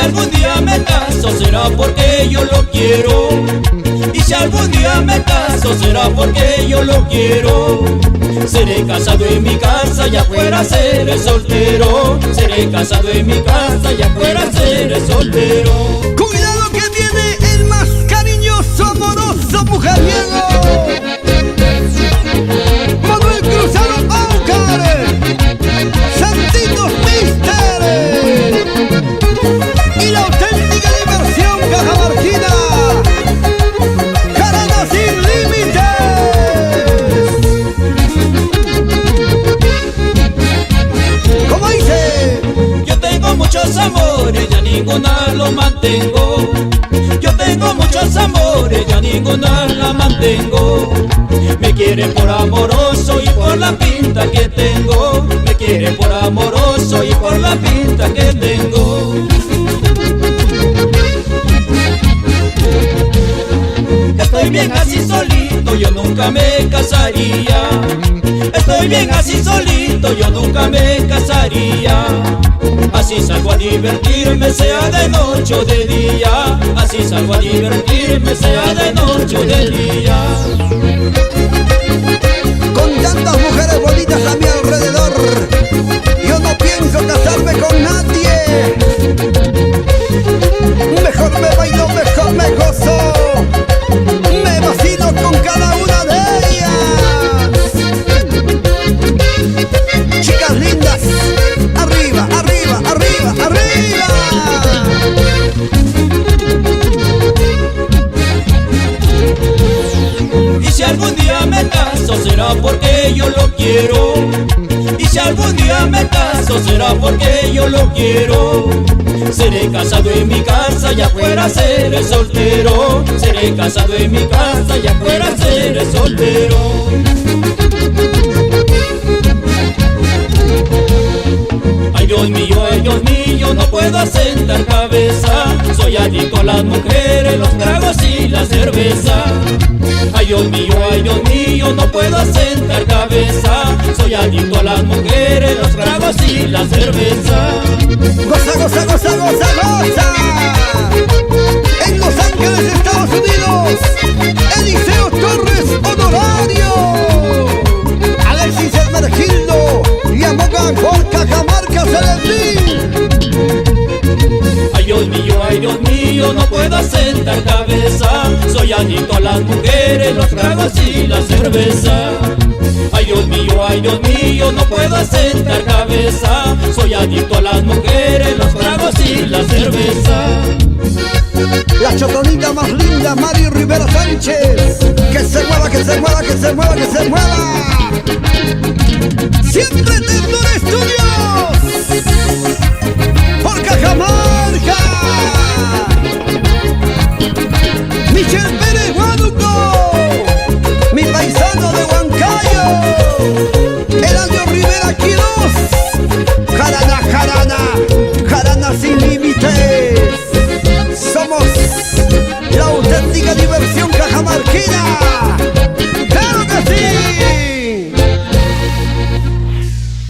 algún día me caso será porque yo lo quiero. Y si algún día me caso será porque yo lo quiero. Seré casado en mi casa y afuera seré soltero. Seré casado en mi casa y afuera seré soltero. Cuidado que viene el más cariñoso, amoroso, mujeriego. Manuel Cruzado Aucar, Santitos Mister y la auténtica diversión cajamarquina, Jarana sin límites. ¿Cómo dice? Yo tengo muchos amores, ya ninguna lo mantengo. Yo tengo muchos amores, ya ninguna la mantengo. Me quieren por amoroso y por la pinta que tengo. Me quieren por amoroso y por la pinta que tengo. Estoy bien así solito, yo nunca me casaría. Estoy bien así solito, yo nunca me casaría. Así salgo a divertirme, sea de noche o de día. Así salgo a divertirme, sea de noche o de día. Con tantas mujeres bonitas a mi alrededor, yo no pienso casarme con nadie. Mejor me bailo, mejor me gozo, me vacilo con cada una de ellas. Chicas lindas, arriba, arriba, arriba, arriba. Y si algún día me caso será porque yo lo quiero. Y si algún día me caso será porque yo lo quiero. Seré casado en mi casa y afuera seré soltero. Seré casado en mi casa y afuera seré soltero. Ay Dios mío, no puedo sentar cabeza. Soy adicto a las mujeres, los tragos y la cerveza. Ay Dios mío, no puedo sentar cabeza. Soy adicto a las mujeres, los tragos y la cerveza. Goza, goza, goza, goza, goza. En Los Ángeles, Estados Unidos, Eliseo Torres Honorario, Alexis Hermenegildo y Amoga por Cajamarca Celedín. Ay Dios mío, no puedo sentar cabeza. Soy adicto a las mujeres, los tragos y la cerveza. Ay Dios mío, no puedo sentar cabeza. Soy adicto a las mujeres, los tragos y la cerveza. La chotonita más linda, Mari Rivera Sánchez. Que se mueva, que se mueva, que se mueva, que se mueva.